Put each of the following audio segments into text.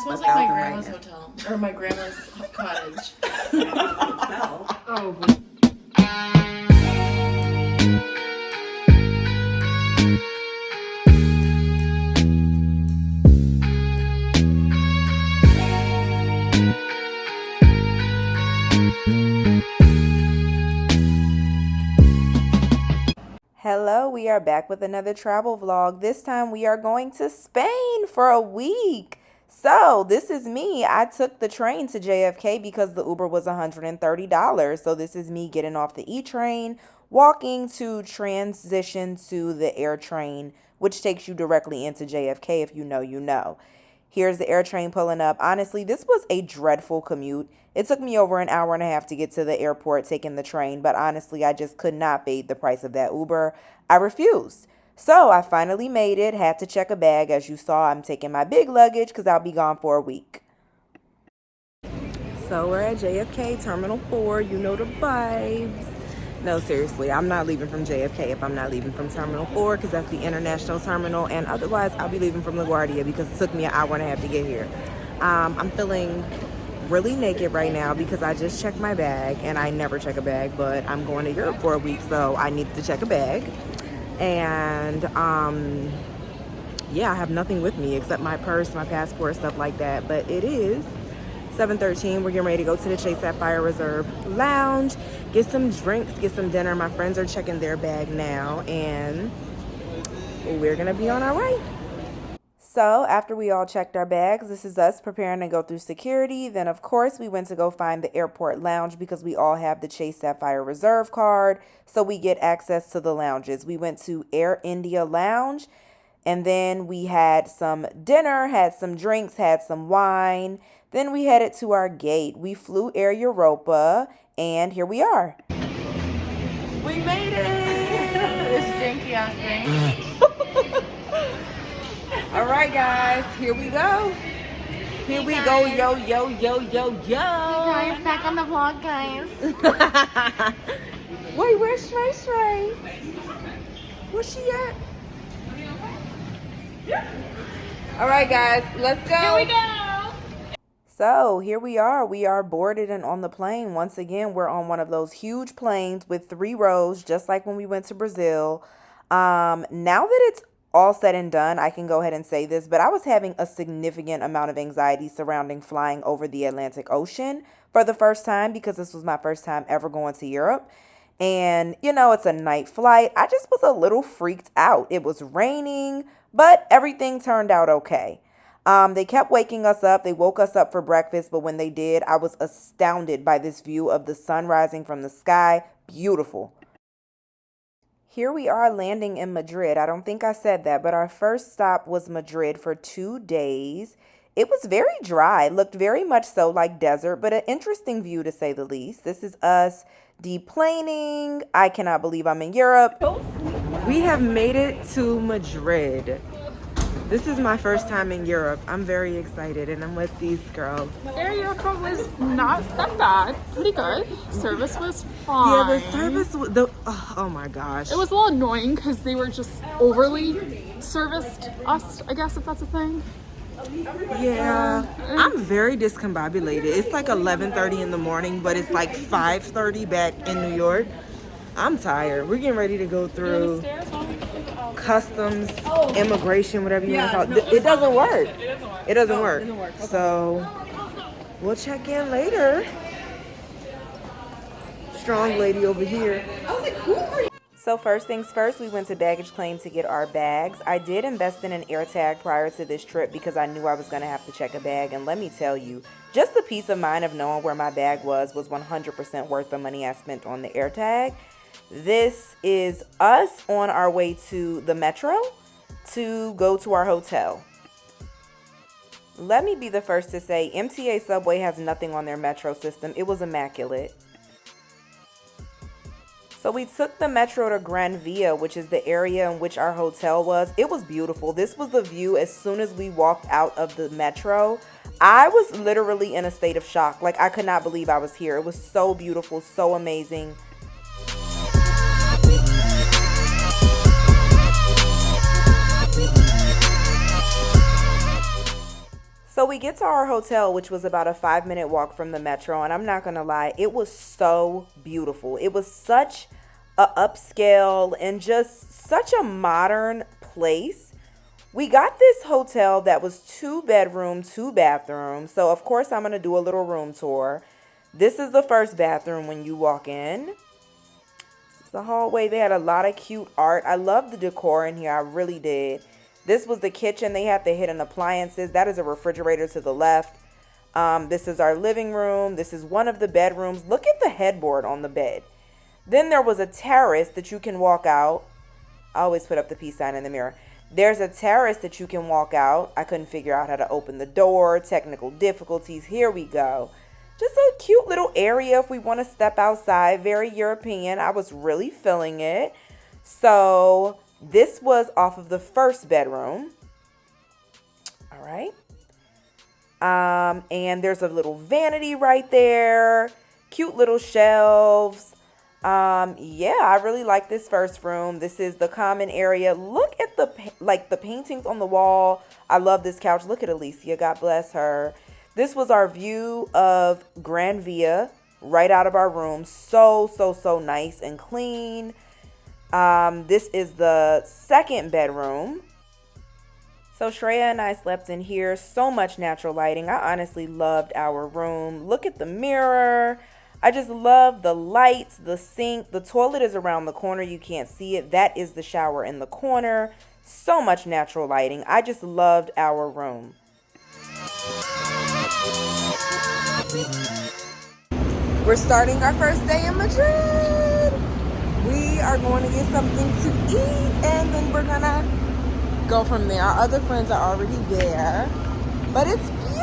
smells like my grandma's hotel. Or my grandma's cottage. Oh, boy. Hello, we are back with another travel vlog. This time we are going to Spain for a week. So this is me. I took the train to JFK because the Uber was $130. So this is me getting off the E train, walking to transition to the air train, which takes you directly into JFK. If you know, you know. Here's the air train pulling up. Honestly, this was a dreadful commute. It took me over an hour and a half to get to the airport taking the train, but honestly, I just could not pay the price of that Uber. I refused. So I finally made it, had to check a bag. As you saw, I'm taking my big luggage because I'll be gone for a week. So we're at JFK Terminal 4. You know the vibes. No, seriously, I'm not leaving from JFK if I'm not leaving from Terminal 4 because that's the international terminal, and otherwise I'll be leaving from LaGuardia because it took me an hour and a half to get here. I'm feeling really naked right now because I just checked my bag, and I never check a bag, but I'm going to Europe for a week, so I needed to check a bag. And yeah, I have nothing with me except my purse, my passport, stuff like that. But it is 7:13. We're getting ready to go to the Chase Sapphire Reserve Lounge, get some drinks, get some dinner. My friends are checking their bag now, and we're gonna be on our way. So after we all checked our bags, this is us preparing to go through security. Then of course we went to go find the airport lounge because we all have the Chase Sapphire Reserve card, so we get access to the lounges. We went to Air India Lounge, and then we had some dinner, had some drinks, had some wine. Then we headed to our gate. We flew AirEuropa, and here we are. We made it! This janky ass thing. All right, guys, here we go. Here we go, yo, yo, yo, yo, yo. Hey guys, back on the vlog, guys. Wait, where's Shrey? Where's she at? All right, guys, let's go. Here we go. So here we are. We are boarded and on the plane. Once again, we're on one of those huge planes with 3 rows, just like when we went to Brazil. Now that it's all said and done, I can go ahead and say this, but I was having a significant amount of anxiety surrounding flying over the Atlantic Ocean for the first time because this was my first time ever going to Europe. And, you know, it's a night flight. I just was a little freaked out. It was raining, but everything turned out okay. They kept waking us up. They woke us up for breakfast, but when they did, I was astounded by this view of the sun rising from the sky. Beautiful. Here we are landing in Madrid. I don't think I said that, but our first stop was Madrid for 2 days. It was very dry, looked very much so like desert, but an interesting view to say the least. This is us deplaning. I cannot believe I'm in Europe. We have made it to Madrid. This is my first time in Europe. I'm very excited, and I'm with these girls. AirEuropa was not that bad. Pretty good. Service was fine. Yeah, the service was oh my gosh. It was a little annoying because they were just overly serviced us, I guess, if that's a thing. Yeah, I'm very discombobulated. It's like 11:30 in the morning, but it's like 5:30 back in New York. I'm tired. We're getting ready to go through customs, immigration, whatever you want to call it. It doesn't work. It doesn't work. So we'll check in later. Strong lady over here. I was like, who are you? So first things first, we went to baggage claim to get our bags. I did invest in an Airtag prior to this trip because I knew I was going to have to check a bag. And let me tell you, just the peace of mind of knowing where my bag was 100% worth the money I spent on the Airtag. This is us on our way to the metro to go to our hotel. Let me be the first to say MTA Subway has nothing on their metro system. It was immaculate. So we took the metro to Gran, which is the area in which our hotel was. It was beautiful. This was the view as soon as we walked out of the metro. I was literally in a state of shock. Like, I could not believe I was here. It was so beautiful, so amazing. So we get to our hotel, which was about a 5-minute walk from the metro, and I'm not gonna lie, it was so beautiful. It was such a upscale and just such a modern place. We got this hotel that was 2-bedroom, 2-bathroom. So of course I'm gonna do a little room tour. This is the first bathroom when you walk in. This is the hallway. They had a lot of cute art. I love the decor in here. I really did. This was the kitchen. They had the hidden appliances. That is a refrigerator to the left. This is our living room. This is one of the bedrooms. Look at the headboard on the bed. Then there was a terrace that you can walk out. I always put up the peace sign in the mirror. There's a terrace that you can walk out. I couldn't figure out how to open the door. Technical difficulties. Here we go. Just a cute little area if we want to step outside. Very European. I was really feeling it. So this was off of the first bedroom. All right. And there's a little vanity right there. Cute little shelves. Yeah, I really like this first room. This is the common area. Look at the paintings on the wall. I love this couch. Look at Alicia. God bless her. This was our view of Gran Via right out of our room. So nice and clean. This is the second bedroom. So Shreya and I slept in here. So much natural lighting. I honestly loved our room. Look at the mirror. I just love the lights, the sink. The toilet is around the corner. You can't see it. That is the shower in the corner. So much natural lighting. I just loved our room. We're starting our first day in Madrid. We are going to get something to eat and then we're gonna go from there. Our other friends are already there, but it's beautiful.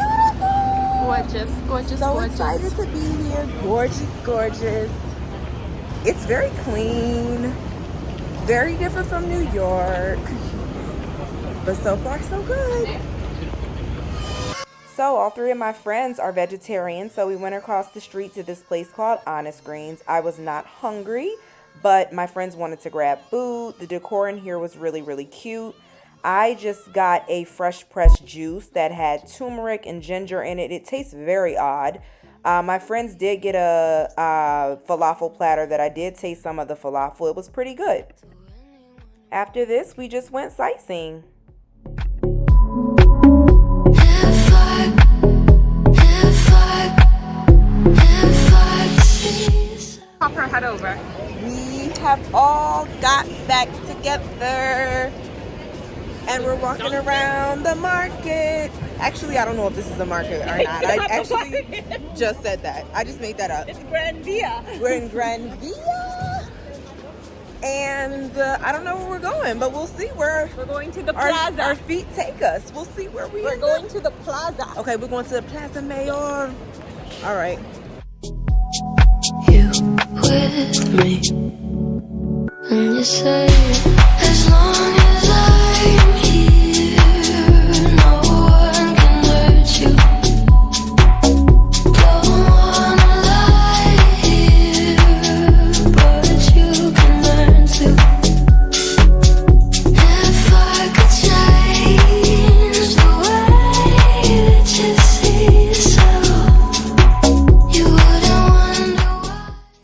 Gorgeous, gorgeous, so gorgeous. Excited to be here. Gorgeous, gorgeous. It's very clean, very different from New York, but so far so good. So all 3 of my friends are vegetarians, so we went across the street to this place called Honest Greens. I was not hungry, but my friends wanted to grab food. The decor in here was really, really cute. I just got a fresh pressed juice that had turmeric and ginger in it. It tastes very odd. My friends did get a falafel platter that I did taste some of the falafel. It was pretty good. After this, we just went sightseeing. Pop her head over. We have all got back together and we're walking around the market. Actually, I don't know if this is a market or not. I actually just said that. I just made that up. It's Gran Via. We're in Gran Via. And I don't know where we're going, but we'll see where We're going to the plaza. our feet take us. We'll see where We're going to the plaza. Okay, we're going to the Plaza Mayor. All right. You with me, and you say, as long as I'm here, no one can hurt you. Don't wanna lie here, but you can learn to. If I could change the way that you see yourself, you wouldn't wonder why.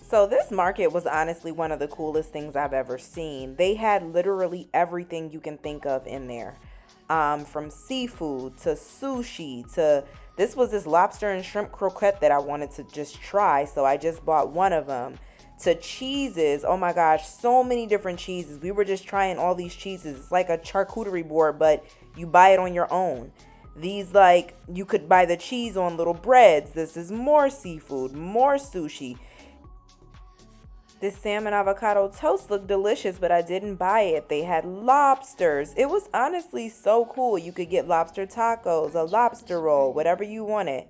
So this market was honestly one of the coolest things I've ever seen. They had literally everything you can think of in there. From seafood to sushi to this lobster and shrimp croquette that I wanted to just try. So I just bought one of them. To cheeses. Oh my gosh, so many different cheeses. We were just trying all these cheeses. It's like a charcuterie board, but you buy it on your own. These, like, you could buy the cheese on little breads. This is more seafood, more sushi. This salmon avocado toast looked delicious, but I didn't buy it. They had lobsters. It was honestly so cool. You could get lobster tacos, a lobster roll, whatever you wanted.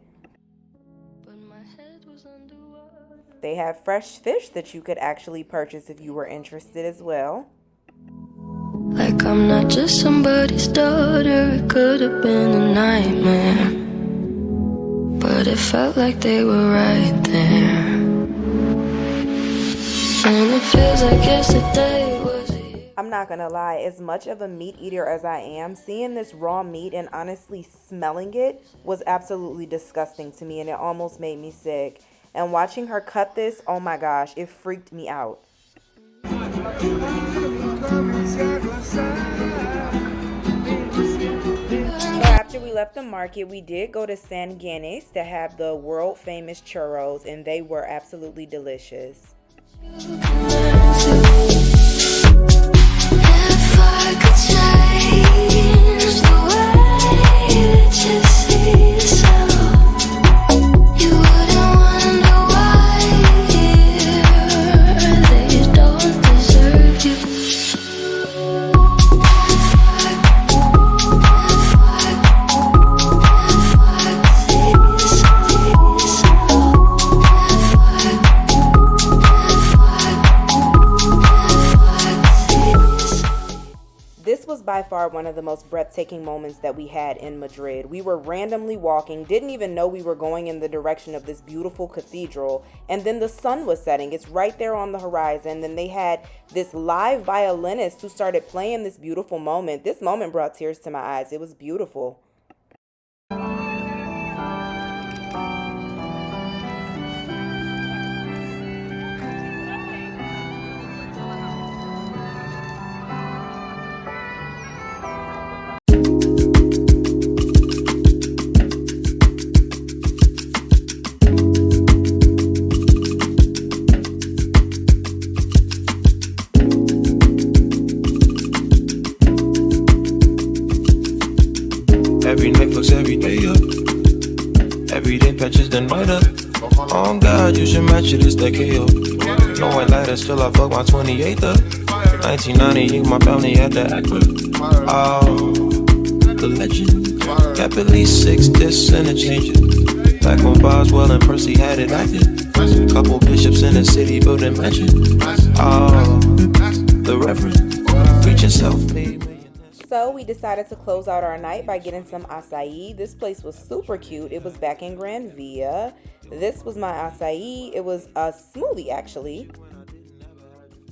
They have fresh fish that you could actually purchase if you were interested as well. Like I'm not just somebody's daughter, it could have been a nightmare, but it felt like they were right there. And it feels like yesterday was a year. I'm not gonna lie, as much of a meat eater as I am, seeing this raw meat and honestly smelling it was absolutely disgusting to me, and it almost made me sick. And watching her cut this, oh my gosh, it freaked me out. So after we left the market, we did go to San Giannis to have the world famous churros, and they were absolutely delicious. If I could change the way that you see yourself, you wouldn't wonder why they don't deserve you. This was by far one of the most breathtaking moments that we had in Madrid. We were randomly walking, didn't even know we were going in the direction of this beautiful cathedral, and then the sun was setting. It's right there on the horizon. Then they had this live violinist who started playing this beautiful moment. This moment brought tears to my eyes. It was beautiful. Every night fucks every day up. Every day patches the night up. Oh God, you should match it, it's that KO. No white lighter, still I fuck my 28th up. 1998, my family had the actor. Oh, the legend. Kept at least 6 discs and a changer. Back when Boswell and Percy had it active. Couple bishops in the city building mansion. Oh, the Reverend, preaching self-made. So we decided to close out our night by getting some acai. This place was super cute. It was back in Gran Via. This was my acai. It was a smoothie actually.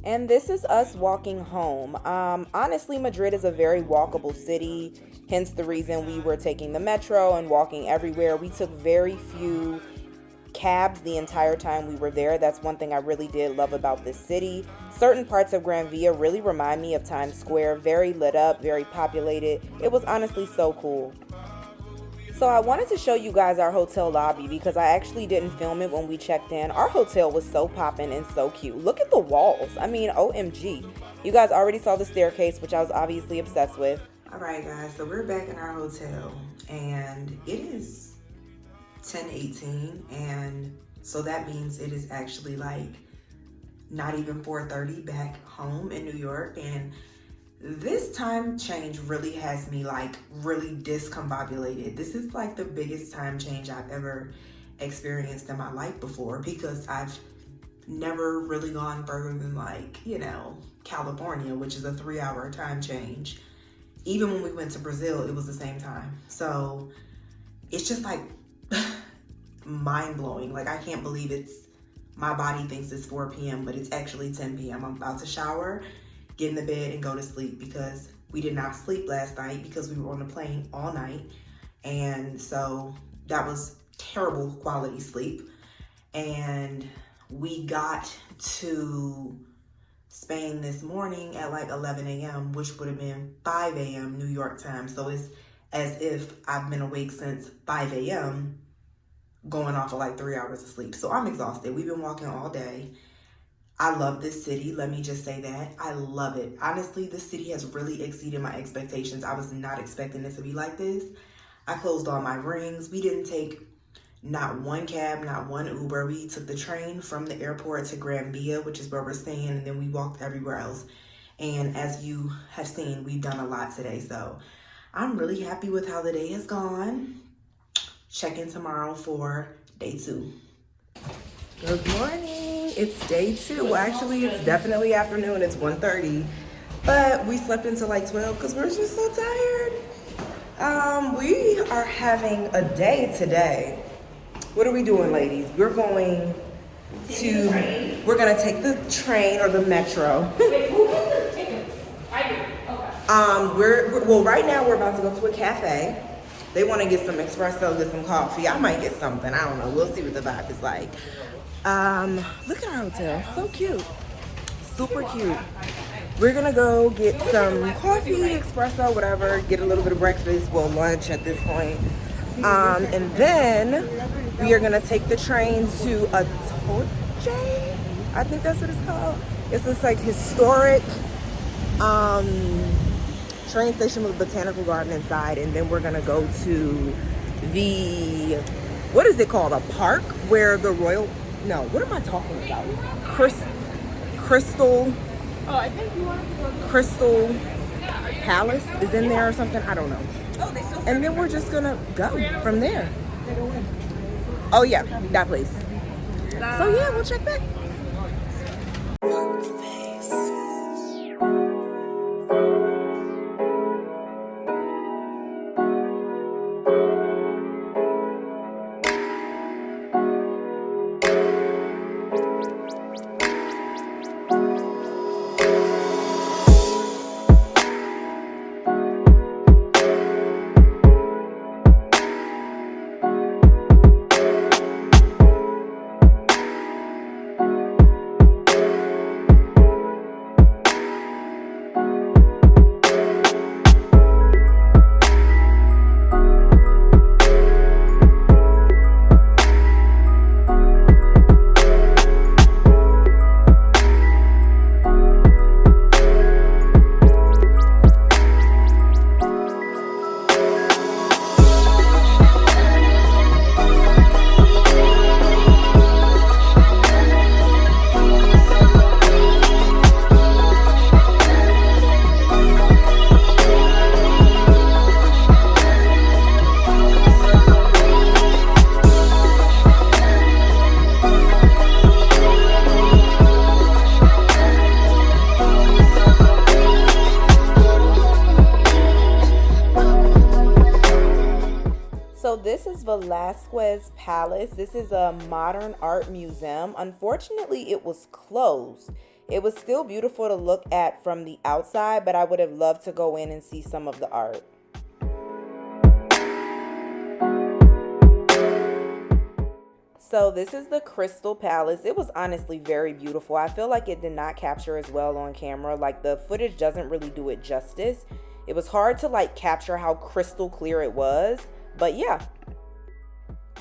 And this is us walking home. Honestly, Madrid is a very walkable city. Hence the reason we were taking the metro and walking everywhere. We took very few cabs the entire time we were there. That's one thing I really did love about this city. Certain parts of Gran Via really remind me of Times Square. Very lit up, very populated. It was honestly so cool. So I wanted to show you guys our hotel lobby because I actually didn't film it when we checked in. Our hotel was so poppin' and so cute. Look at the walls. I mean, OMG. You guys already saw the staircase, which I was obviously obsessed with. All right, guys, so we're back in our hotel and it is 10:18, and so that means it is actually like not even 4:30 back home in New York. And this time change really has me like really discombobulated. This is like the biggest time change I've ever experienced in my life before, because I've never really gone further than like, you know, California, which is a 3-hour time change. Even when we went to Brazil, it was the same time. So it's just like mind-blowing. Like, I can't believe my body thinks it's 4 p.m., but it's actually 10 p.m. I'm about to shower, get in the bed, and go to sleep because we did not sleep last night because we were on the plane all night. And so that was terrible quality sleep. And we got to Spain this morning at like 11 a.m., which would have been 5 a.m. New York time. So it's as if I've been awake since 5 a.m., going off of like 3 hours of sleep. So I'm exhausted. We've been walking all day. I love this city. Let me just say that. I love it. Honestly, this city has really exceeded my expectations. I was not expecting it to be like this. I closed all my rings. We didn't take not one cab, not one Uber. We took the train from the airport to Gran Via, which is where we're staying, and then we walked everywhere else. And as you have seen, we've done a lot today. So I'm really happy with how the day has gone. Check in tomorrow for day 2. Good morning. It's day 2. Well, actually, it's definitely afternoon. It's 1:30. But we slept until like 12 because we're just so tired. We are having a day today. What are we doing, ladies? We're gonna take the train or the metro. Wait, who gets the tickets? Well, right now we're about to go to a cafe. They want to get some espresso, get some coffee. I might get something. I don't know. We'll see what the vibe is like. Look at our hotel. So cute. Super cute. We're gonna go get some coffee, espresso, whatever. Get a little bit of breakfast. Well, lunch at this point. And then we are gonna take the train to a Torche. I think that's what it's called. It's this like historic train station with a botanical garden inside, and then we're gonna go to the, what is it called, a park where the royal, no, what am I talking about, Crystal Palace is in there or something, I don't know. And then we're just gonna go from there. Oh yeah, that place. So yeah, we'll check back. This is Velázquez Palace. This is a modern art museum. Unfortunately, it was closed. It was still beautiful to look at from the outside, but I would have loved to go in and see some of the art. So this is the Crystal Palace. It was honestly very beautiful. I feel like it did not capture as well on camera. Like the footage doesn't really do it justice. It was hard to like capture how crystal clear it was. But yeah,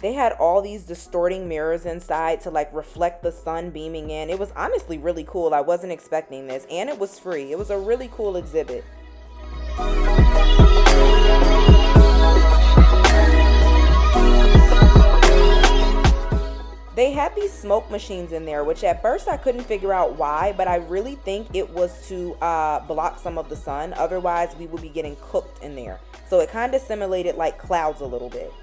they had all these distorting mirrors inside to like reflect the sun beaming in. It was honestly really cool. I wasn't expecting this, and it was free. It was a really cool exhibit. They had these smoke machines in there, which at first I couldn't figure out why, but I really think it was to block some of the sun. Otherwise, we would be getting cooked in there. So it kind of simulated like clouds a little bit.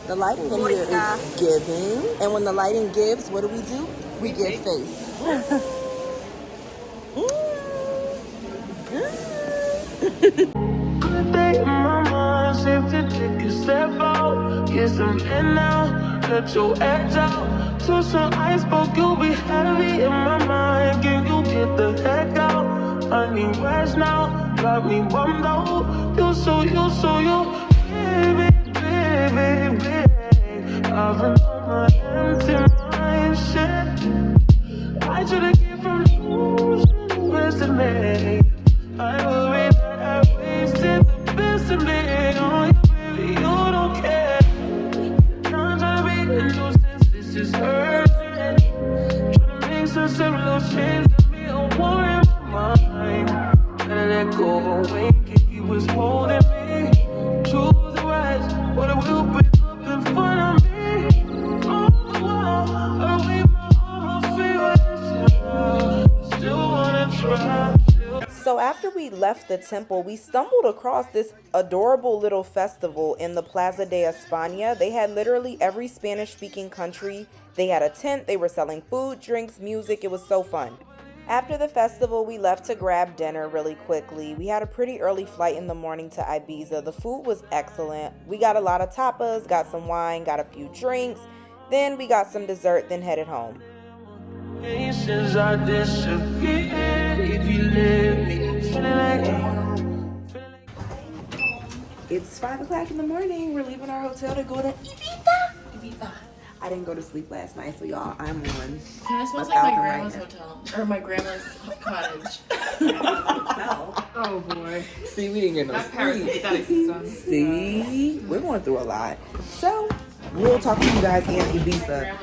The lighting in here is giving. And when the lighting gives, what do? We give face. Good day in my mind, safe to take a step out. Get some air now, let your edge out. To some iceberg, you'll be heavy in my mind. Can you get the heck out? I need rest now, got me bummed out. You so baby, baby, baby. I've been on my empty mind, shit. I should've came from losing best of me. I worry that I wasted the best of me on you, baby, you don't care. I'm trying to be a nuisance, this is hurting. Trying to make some simple change, got me a war in my mind. Gotta let go away, he was holding me. Choose the right, but it will be up in front of me. On the wall, I leave my armor feeling, still wanna try. So after we left the temple, we stumbled across this adorable little festival in the Plaza de España. They had literally every Spanish-speaking country. They had a tent, they were selling food, drinks, music. It was so fun. After the festival, we left to grab dinner really quickly. We had a pretty early flight in the morning to Ibiza. The food was excellent. We got a lot of tapas, got some wine, got a few drinks. Then we got some dessert, then headed home. Since I disappeared, if you let me, feeling like. It's 5 o'clock in the morning. We're leaving our hotel to go to Ibiza. I didn't go to sleep last night, so y'all, I'm on. Kind of smells a like my thousand grandma's right hotel. Or my grandma's cottage. Oh boy. See, we didn't get no sleep. See, we're going through a lot. So, we'll talk to you guys in Ibiza.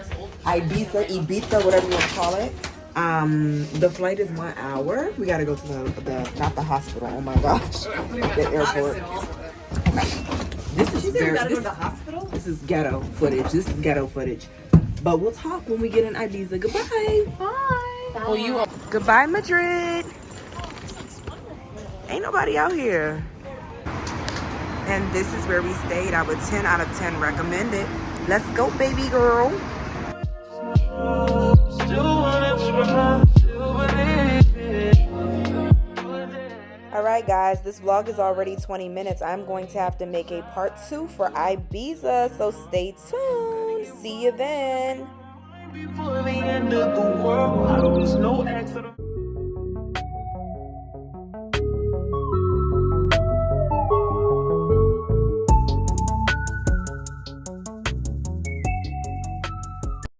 Ibiza, whatever you want to call it. The flight is 1 hour. We gotta go to the not the hospital. Oh my gosh, the airport. Okay. This is ghetto footage. But we'll talk when we get in Ibiza. Goodbye. Bye. Well, you Goodbye, Madrid. Ain't nobody out here. And this is where we stayed. I would 10 out of 10 recommend it. Let's go, baby girl. Alright guys, this vlog is already 20 minutes. I'm going to have to make a part 2 for Ibiza, so stay tuned. See you then. Before the end of the world, I was no accident.